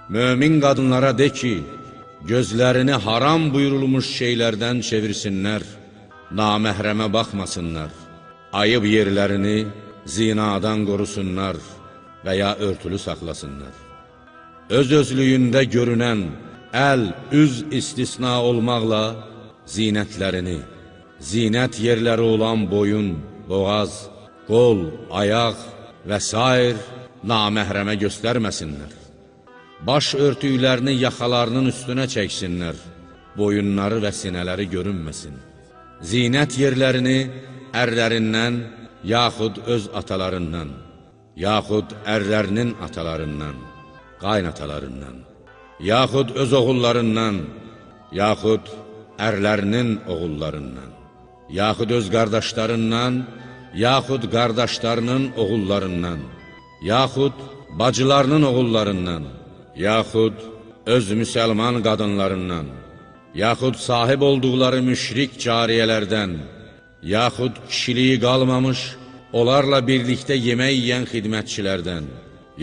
Mömin qadınlara de ki, gözlərini haram buyurulmuş şeylərdən çevirsinlər, naməhrəmə baxmasınlar, ayıb yerlərini zinadan qorusunlar və ya örtülü saxlasınlar. Öz-özlüyündə görünən əl, üz istisna olmaqla zinətlərini, zinət yerləri olan boyun, boğaz, qol, ayaq və s. naməhrəmə göstərməsinlər. Baş örtüklərini yaxalarının üstünə çəksinlər, boyunları və sinələri görünməsin. Zinət yerlərini ərlərindən, yaxud öz atalarından, yaxud ərlərinin atalarından, qaynatalarından, yaxud öz oğullarından, yaxud ərlərinin oğullarından, yaxud öz qardaşlarından, yaxud qardaşlarının oğullarından, yaxud bacılarının oğullarından, yaxud öz müsəlman qadınlarından, yaxud sahib olduqları müşrik cariyələrdən, yaxud kişiliyi qalmamış, onlarla birlikdə yemək yiyən xidmətçilərdən,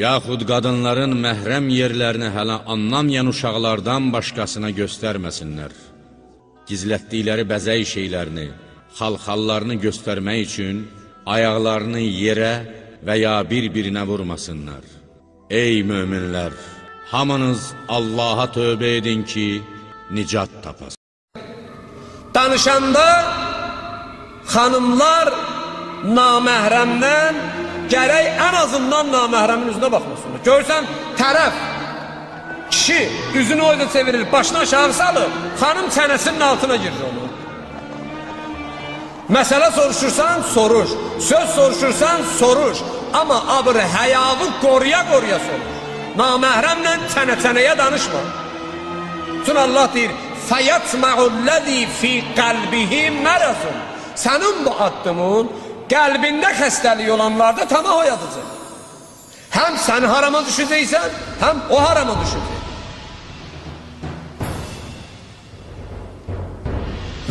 yaxud qadınların məhrəm yerlərini hələ anlamayan uşaqlardan başqasına göstərməsinlər. Gizlətdikləri bəzək şeylərini, xalxallarını göstərmək üçün ayaqlarını yerə və ya bir-birinə vurmasınlar. Ey möminlər! Hamınız Allaha tövbə edin ki, nicat tapasın. Danışanda xanımlar naməhrəmdən gərək ən azından naməhrəmin üzünə baxmasınlar. Görsən, tərəf, kişi üzünü o yüzden çevirir, başını aşağı salır, xanım çənəsinin altına girir onu. Məsələ soruşursan, soruş. Söz soruşursan, soruş. Amma abır həyağı qoruya-qoruya soruş. Naməhrəmlə çənə-çənəyə danışma. Çünki Allah deyir, فَيَطْمَعُ الَّذ۪ي ف۪ي قَلْبِهِ مَرَضٌ. Sənin bu addımın qəlbində xəstəlik olanlarda tamah oyadıcı. Həm sən harama düşəcəksən, həm o harama düşəcək.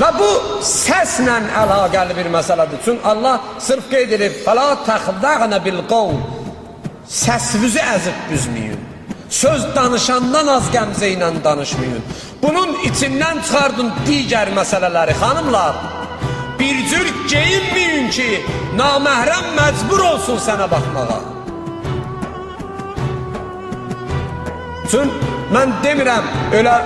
Və bu səslə əlaqəli bir məsələdir. Çünki Allah sırf qeyd edib, فَلَا تَخْدَعْنَ بِالْقَوْلِ. Səsinizi əzib büzməyin. Söz danışandan az qəmzə ilə danışmayın. Bunun içindən çıxardın digər məsələləri, xanımlar. Bir cür geyinməyin ki, naməhrəm məcbur olsun sənə baxmağa. Çünki mən demirəm, elə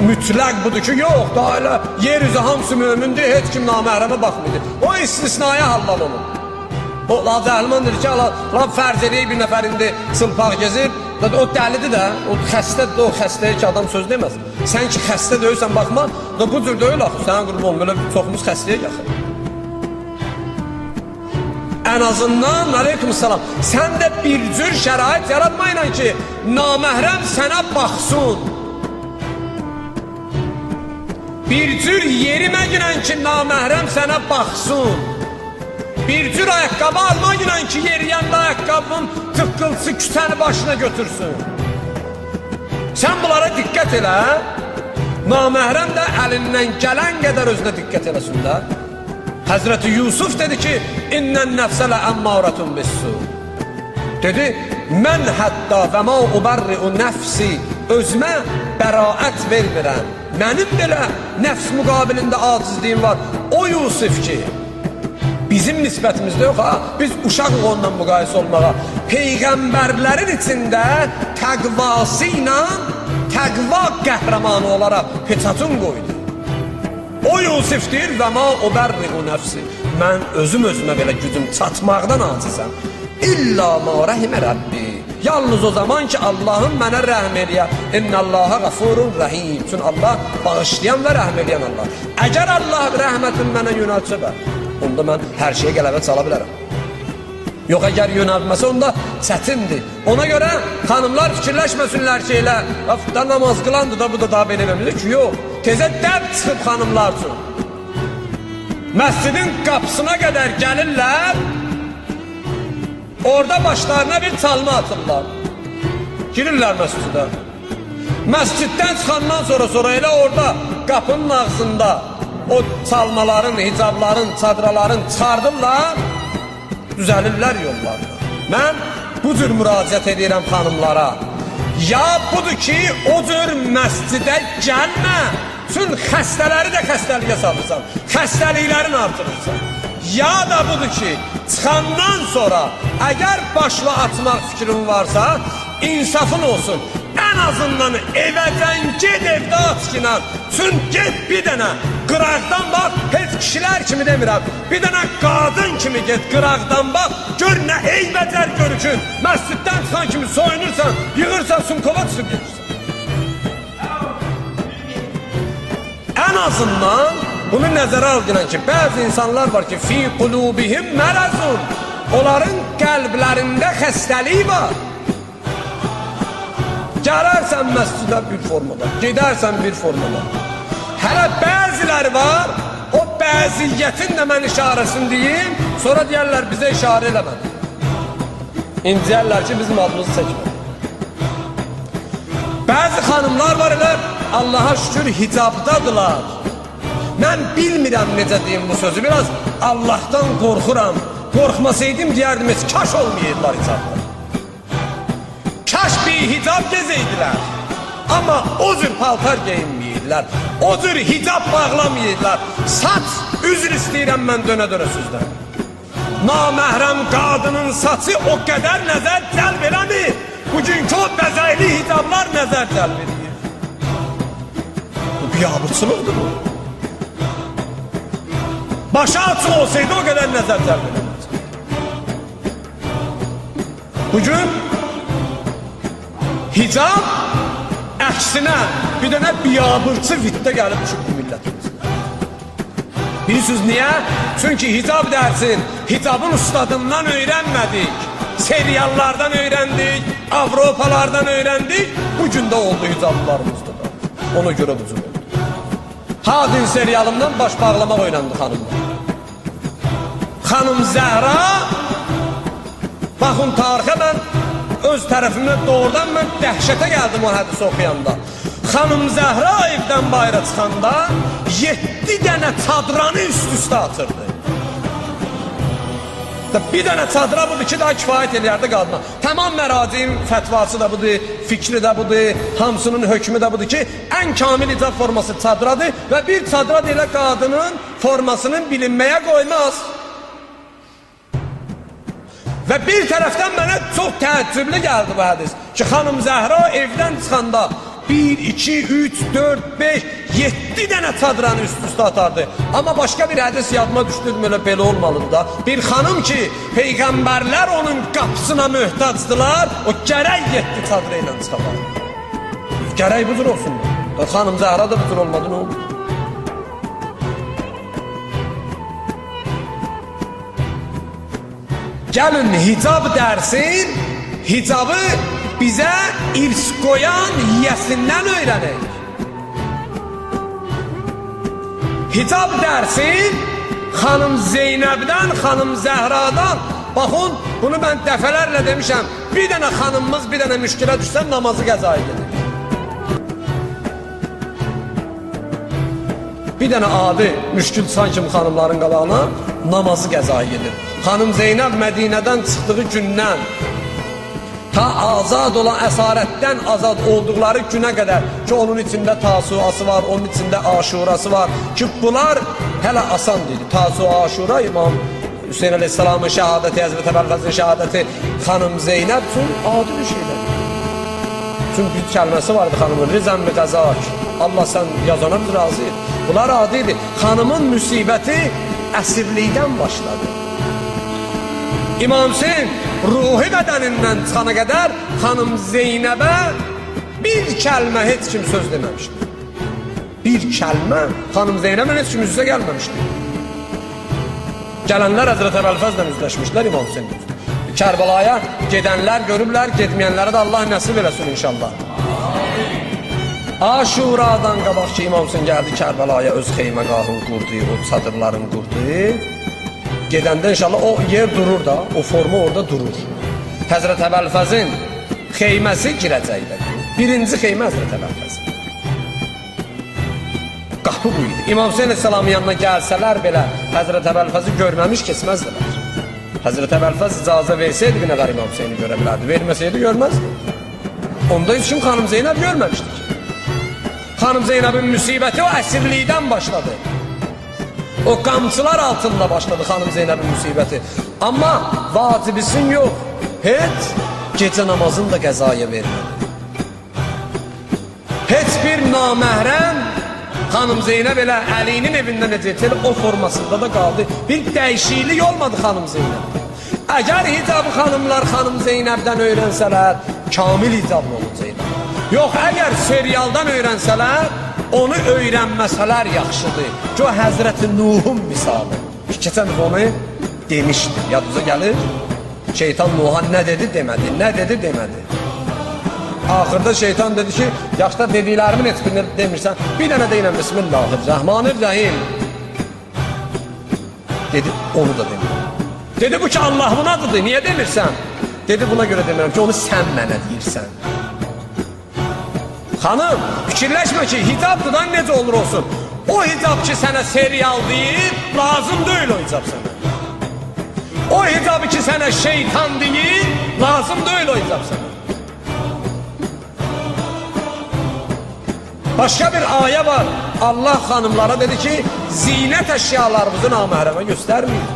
mütləq budur ki, yox, da elə yeryüzü hamısı mömindir, heç kim naməhrəmə baxmıydı. O istisnaya hallal olur. O Cəhilmandır ki, fərz edək bir nəfər indi çılpaq gezir, o dəlidir də, o xəstədir, o xəstəyə ki, adam söz deməz. Sən ki, xəstə deyirsən, baxma, bu cür deyil axı, sənə qurban olun, belə çoxumuz xəstəyə yaxır. Ən azından, aleykümselam, sən də bir cür şərait yaratmayla ki, naməhrəm sənə baxsın. Bir cür yerimə ki, naməhrəm sənə baxsın. Bir cür ayaqqabı alma günən ki, yeriyəndə ayaqqabının tıqqılsı küsəni başına götürsün. Sən bunlara diqqət elə, naməhrəm də əlindən gələn qədər özünə diqqət eləsin də. Həzrəti Yusuf dedi ki, İnnən nəfsələ əmmarətun bissu. Dedi, mən hətta və ma ubarri'u nəfsi, özümə bəraət vermirəm. Mənim belə nəfs müqabilində acizliyim var. O Yusuf ki, bizim nisbətimizdə yox, biz uşaqıq ondan müqayisə olmağa. Peyğəmbərlərin içində təqvası ilə təqva qəhrəmanı olaraq peçatın qoydu. O Yusuf deyir, və ma ubarri'u nəfsi. Mən özümə belə gücüm çatmaqdan acizəm. İlla ma rəhimə Rəbbi. Yalnız o zaman ki, Allahın mənə rəhm eləyə. İnnəllaha qafurun rəhim. Çünki Allah bağışlayan və rəhm eləyən Allah. Əgər Allah rəhmətin mənə yönəltsə bə, onda mən hər şeyə qələbə çala bilərəm. Yox, əgər yönəltməsə, onda çətindir. Ona görə xanımlar fikirləşməsinlər ki, elə da namaz qılandır da, bu da daha belə vermir ki, yox. Tezə dəb çıxıb xanımlar üçün. Məscidin qapısına qədər gəlirlər, orada başlarına bir çalma atırlar. Girirlər məscidə. Məsciddən çıxandan sonra elə orada qapının ağzında o çalmaların, hicabların, çadraların çıxardırlar, düzəlirlər yollarına. Mən bu cür müraciət edirəm xanımlara. Ya budur ki, o cür məscidə gəlmə. Üçün xəstələri də xəstəliyə salırsan, xəstəliklərini artırırsan. Ya da budur ki, çıxandan sonra əgər başla atmaq fikrin varsa, insafın olsun. Ən azından evəcən ged evdə at ki, üçün ged bir dənə qıraqdan bax, heç kişilər kimi demirəm, bir dənə qadın kimi ged qıraqdan bax, gör nə eybəcər görükün, məsciddən çıxan kimi soyunursan, yığırsan, sumkova düşüb gedirsən. Ən azından bunu nəzərə algılan ki, bəzi insanlar var ki, fi qulubihim mərəzun, onların qəlblərində xəstəlik var. Gələrsən məscidə bir formada, gedərsən bir formada. Hələ bəziləri var, o bəziyyətin də mən işarəsini deyim, sonra deyərlər bizə işarə eləmədi. İnciyərlər ki, bizim adımızı çəkmə. Bəzi xanımlar var elə, Allaha şükür hicabdadılar. Mən bilmirəm necə deyim bu sözü, biraz Allahdan qorxuram. Qorxmasaydım deyərdim, heç kaş olmayırlar hicabda. Kaş bir hicab gezeydiler. Ama o cür paltar geyinmeyirler. O cür hicab bağlamayırlar. Saç, üzr istəyirəm mən dönə-dönə sizdən. Naməhrəm qadının saçı o qədər nəzər cəlb eləmir. Bugünkü o bəzəkli hicablar nəzər cəlb edir. Bu biabırçılıqdır bu. Başı açıq olsaydı o qədər nəzər cəlb eləmez. Bugün hicab əksinə bir dənə biabırçı vitdə gəlib düşüb bu millətimiz. Bilirsiniz niyə? Çünki hicab dərsin, hicabın ustadından öyrənmədik. Seriallardan öyrəndik, Avropalardan öyrəndik. Bugün də oldu hicablarımızda da. Ona görə bu cür oldu. Hadin serialından baş bağlamaq oynandı xanımlar. Xanım Zəhra, baxın tarixə mən öz tərəfimdən doğrudan mən dəhşətə gəldim o hədisi oxuyanda. Xanım Zəhra evdən bayra çıxanda 7 dənə çadranı üst-üstə atırdı. Bir dənə çadıra budur ki, daha kifayət eləyərdi qadına. Tamam məracim fətvası da budur, fikri də budur, hamısının hökmü də budur ki, ən kamil icab forması çadıradır və bir çadıra elə qadının formasının bilinməyə qoymaz. Və bir tərəfdən mənə çox təəccüblü gəldi bu hədis ki, xanım Zəhra evdən çıxanda 1, 2, 3, 4, 5, 7 dənə çadıranı üst-üstə atardı. Amma başqa bir hədis yadıma düşdürdüm, belə olmalıdır da. Bir xanım ki, peyğəmbərlər onun qapısına möhtacdılar, o gərək 7 çadıra ilə çıxalar. Gərək budur olsun. Xanım Zəhra da budur olmadı, nə oldu? Gəlin hicab dərsin, hicabı bizə irs qoyan yiyəsindən öyrənək. Hicab dərsin, xanım Zeynəbdən, xanım Zəhradan, baxın, bunu mən dəfələrlə demişəm, bir dənə xanımımız bir dənə müşkilə düşsən namazı qəzaya gedir. Bir dənə adi müşkül çıxan kimi xanımların qabağına namazı qəzaya gedir. Xanım Zeynəb Mədinədən çıxdığı gündən ta azad olan əsarətdən azad olduqları günə qədər ki, onun içində tasuası var, onun içində aşurası var ki, bunlar hələ asan deyil. Tasu, aşura, İmam Hüseyin Aleyhisselamın şəhadəti, Həzrət Əbəlfəzin şəhadəti, xanım Zeynəb üçün adi bir şeydir. Çünki bir kəlməsi vardı xanımın, rizən mi qəzak, Allah sən yazana biz razıyıq. Bunlar adidir. Xanımın müsibəti əsirlikdən başladı. İmam Hüseyin ruhi bədənindən çıxana qədər xanım Zeynəbə bir kəlmə heç kim söz deməmişdi. Bir kəlmə xanım Zeynəbə heç kim üz-üzə gəlməmişdi. Gələnlər Həzrət Əbəlfəzlə üzləşmişlər İmam Hüseyin. Kərbəlaya gedənlər görüblər, getməyənlərə də Allah nəsib eləsin inşallah. Aşuradan qabaq ki, İmam Hüseyin gəldi Kərbəlaya, öz xeyməqahını qurdu, o çadırlarını qurdu. Gedəndə inşallah o yer durur da, o forma orada durur. Həzrət Əbəlfəzin xeyməsi girəcəkdir. Birinci xeymə Həzrət Əbəlfəzin. Qapı bu idi. İmam Hüseyin Aleyhisselamın yanına gəlsələr belə Həzrət Əbəlfəzi görməmiş keçməzdilər. Həzrət Əbəlfəz icazə versəydi bir nəqər İmam Hüseyini görə bilərdi. Verməsəydi görməzdi. Onda heç kim xanım Zeynəb görməmişdi ki. Xanım Zeynəbin müsibəti o əsirlikdən başladı. O qamçılar altında başladı xanım Zeynəbin müsibəti. Amma vacibisin yox, heç gecə namazını da qəzaya vermədi. Heç bir naməhrəm xanım Zeynəb elə Əlinin evində necə o formasında da qaldı. Bir dəyişiklik olmadı xanım Zeynəb. Əgər hicabı xanımlar xanım Zeynəbdən öyrənsələr, kamil hicablı olacaqlar. Yox, əgər serialdan öyrənsələr, onu öyrənməsələr yaxşıdır. Ki, o Həzrəti Nuhun misalı. Keçən onu demişdir, yadınıza gəlir. Şeytan Nuh'a nə dedi demədi, nə dedi demədi. Axırda şeytan dedi ki, yaxşıda dediklərimin heç birini demirsən, bir dənə deyinəm, Bismillahirrahmanirrahim. Dedi, onu da demir. Dedi, bu ki Allah'ın adıdır, niyə demirsən? Dedi, buna görə demirəm ki, onu sən mənə deyirsən. Xanım, fikirləşmə ki, hicabdıdan necə olur olsun. O hicab ki sənə serial deyir, lazım deyil o hicab sənə. O hicabı ki sənə şeytan deyir, lazım deyil o hicab sənə. Başqa bir ayə var. Allah xanımlara dedi ki, zinət əşyalarımızı naməhrəmə göstərməyir.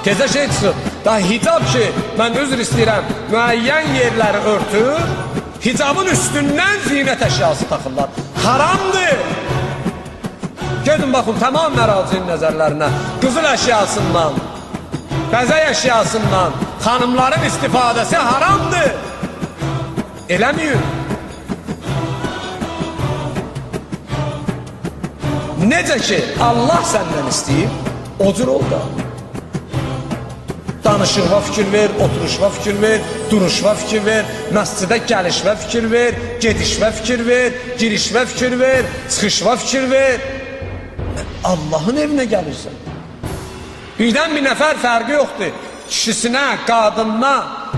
Tezə şey çıxır. Daha hicab ki, mən üzr istəyirəm, müəyyən yerləri örtür, hicabın üstündən zinət əşyası taxırlar. Haramdır. Gedin baxın, tamam məracinin nəzərlərinə, qızıl əşyasından, bəzək əşyasından xanımların istifadəsi haramdır. Eləməyin. Necə ki, Allah səndən istəyib, o cür ol da. Danışıqva fikir ver, oturuşva fikir ver, duruşva fikir ver, məscidə gəlişvə fikir ver, gedişvə fikir ver, girişvə fikir ver, çıxışva fikir ver. Allahın evinə gəlirsən. Birdən bir nəfər fərqi yoxdur. Kişisinə, qadınına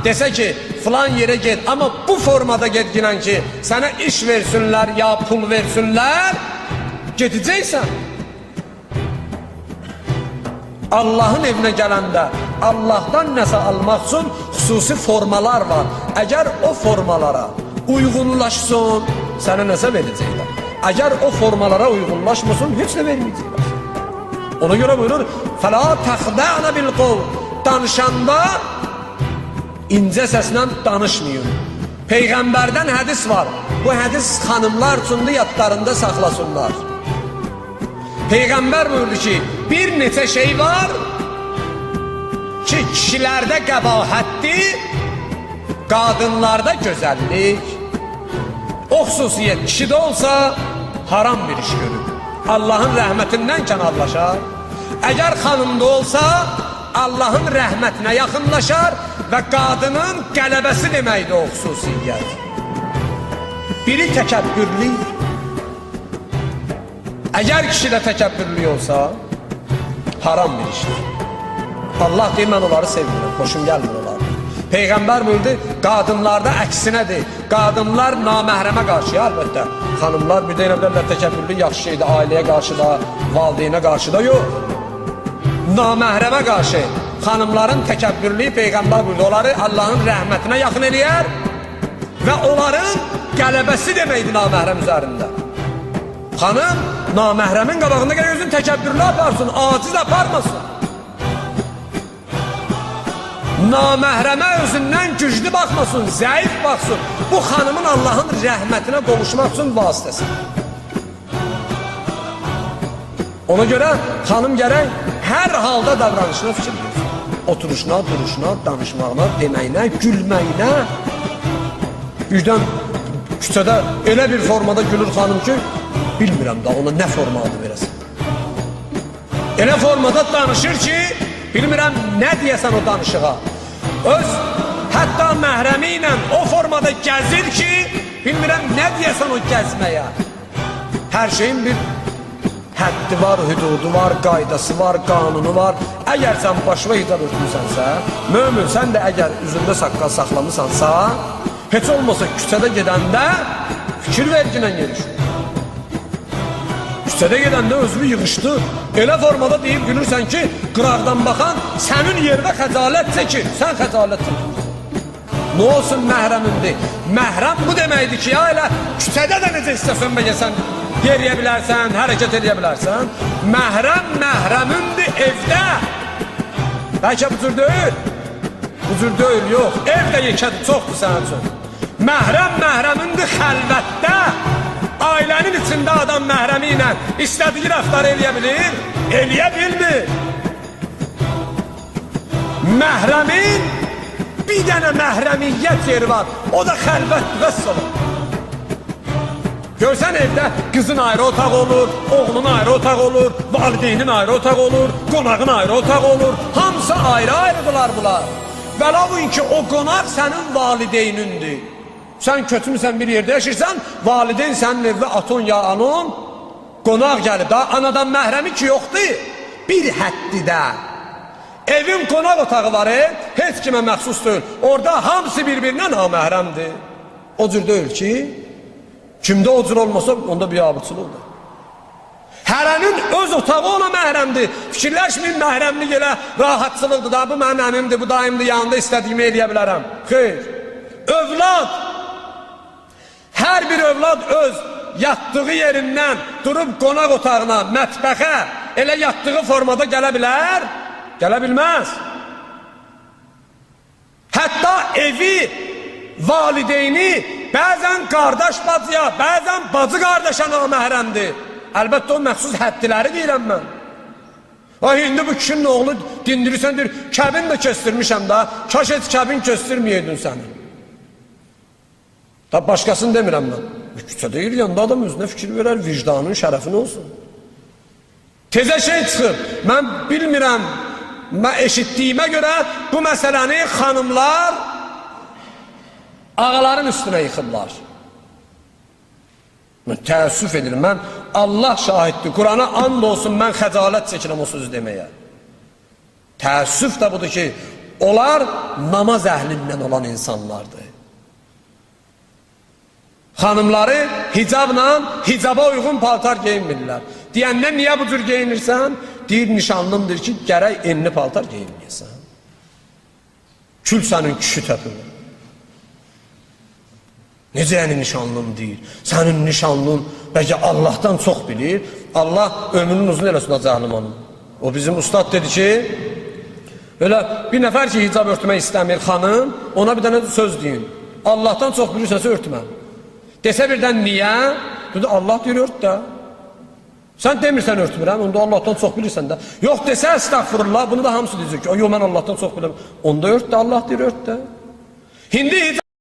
desə ki, filan yerə get, amma bu formada gedginən ki, sənə iş versinlər, ya pul versinlər, gedəcəksən. Allahın evinə gələndə Allahdan nəsə almaq üçün xüsusi formalar var. Əgər o formalara uyğunlaşsın, sənə nəsə verəcəklər. Əgər o formalara uyğunlaşmasın, heç nə verməyəcəklər. Ona görə buyurur, فَلَا تَخْدَعْنَ بِالْقَوْلِ Danışanda incə səslə danışmayın. Peyğəmbərdən hədis var. Bu hədis xanımlar üçündür, yadlarında saxlasınlar. Peyğəmbər buyurdu ki, bir neçə şey var ki, kişilərdə qəbahətdir, qadınlarda gözəllik. O xüsusiyyət kişidə olsa, haram bir iş görür. Allahın rəhmətindən kənarlaşar. Əgər xanımda olsa, Allahın rəhmətinə yaxınlaşar və qadının qələbəsi deməkdir o xüsusiyyət. Biri təkəbbürlük. Əgər kişidə təkəbbürlük olsa, haram bir işdir. Allah deyir, mən onları sevmirəm, xoşum gəlmir onları. Peyğəmbər buyurdu, qadınlarda əksinədir. Qadınlar naməhrəmə qarşı, əlbəttə. Xanımlar bir deyinə bilərlər, təkəbbürlük yaxşı şeydir, ailəyə qarşı da, valideynə qarşı da yox. Naməhrəmə qarşı xanımların təkəbbürlüyü Peyğəmbər buyurdu, onları Allahın rəhmətinə yaxın eləyər və onların qələbəsi deməkdir naməhrəm üzərində. Xanım, naməhrəmin qabağında gərək özün təkəbbürlü aparsın, aciz aparmasın. Naməhrəmə özündən güclü baxmasın, zəif baxsın. Bu xanımın Allahın rəhmətinə qovuşmaq üçün vasitəsi. Ona görə xanım gərək hər halda davranışına fikir verir. Oturuşuna, duruşuna, danışmağına, deməyinə, gülməyinə. Birdən küçədə elə bir formada gülür xanım ki, bilmirəm da ona nə forma adı verəsin. Elə formada danışır ki, bilmirəm nə deyəsən o danışığa. Öz hətta məhrəmi ilə o formada gəzir ki, bilmirəm nə deyəsən o gəzməyə. Hər şeyin bir həddi var, hüdudu var, qaydası var, qanunu var. Əgər sən başına hicab örtmüsənsə, mömin sən də əgər üzündə saqqal saxlamısansa, heç olmasa küçədə gedəndə fikir verginən yerişir. Küçədə gedəndə özünü yığışdı, elə formada deyib gülürsən ki, qıraqdan baxan sənin yerdə xəcalət çəkir, sən xəcalət çəkirsən. Nə olsun məhrəmindir? Məhrəm bu deməkdir ki, ya elə küçədə də necə istəsən bəgəsən, yeriyə bilərsən, hərəkət edə bilərsən. Məhrəm məhrəmindir evdə. Bəlkə bu cür deyil. Bu cür deyil, yox. Evdə yekədir, çoxdur sənin üçün. Məhrəm məhrəmindir xəlvətdə. Ailənin içində adam məhrəmi ilə istədiyi rəftar eləyə bilir, eləyə bilmir. Məhrəmin bir dənə məhrəmiyyət yeri var, o da xəlvət və salam. Görsən evdə qızın ayrı otaq olur, oğlun ayrı otaq olur, valideynin ayrı otaq olur, qonağın ayrı otaq olur, hamısı ayrı-ayrıdırlar bunlar. Vəlavun ki, o qonaq sənin valideynindir. Sən kötümüsən bir yerdə yaşırsan, valideyn sənin evdə aton ya anon, qonaq gəlib da, anadan məhrəmi ki yoxdur, bir həddidə. Evin qonaq otağı var, heç kimə məxsus deyil, orada hamısı bir-birinə naməhrəmdir. O cür deyil ki, kimdə o cür olmasa, onda bir abıçılıqdır. Hərənin öz otağı ona məhrəmdir. Fikirləşməyin məhrəmlik elə rahatçılıqdır da, bu mənim əmimdir, bu dayımdır, yanında istədiyimi eləyə bilərəm. Xeyr, övlad, hər bir övlad öz yatdığı yerindən durub qonaq otağına, mətbəxə, elə yatdığı formada gələ bilər, gələ bilməz. Hətta evi, valideyni bəzən qardaş bacıya, bəzən bacı qardaşa naməhrəmdir. Əlbəttə o məxsus həddiləri deyirəm mən. İndi bu kişinin oğlu dindirirsən, deyir, kəbin də köstürmüşəm da, kaş heç kəbin köstürmüyedin səni. Da başqasını demirəm mən. Küçə deyir, yanda adam özünə fikir verər, vicdanın şərəfin olsun. Tezə şey çıxır, mən bilmirəm, mən eşitdiyimə görə bu məsələni xanımlar ağaların üstünə yıxıblar. Mən təəssüf edirəm, mən Allah şahiddir, Qurana and olsun, mən xəcalət çəkirəm o sözü deməyə. Təəssüf də budur ki, onlar namaz əhlindən olan insanlardır. Xanımları hicabla, hicaba uyğun paltar geyinmirlər. Deyəndən niyə bu cür geyinirsən? Deyir, nişanlımdır ki, gərək enli paltar geyinməyəsən. Kül sənin kişi təpinir. Necə yəni nişanlım deyir? Sənin nişanlın bəlkə Allahdan çox bilir. Allah ömrünün uzun eləsin o cəhlimanın. O bizim ustad dedi ki, öyle bir nəfər ki hicab örtmək istəmir xanım, ona bir dənə söz deyin. Allahdan çox bilirsəsə örtmə. Desə birdən niyə? Dedi, Allah deyir ört də. Sən demirsən örtmürəm, onda Allahdan çox bilirsən də. Yox desə əstəğfurullah, bunu da hamısı deyəcək ki, yox mən Allahdan çox bilirəm. Onda ört də, Allah deyir ört də. Hindi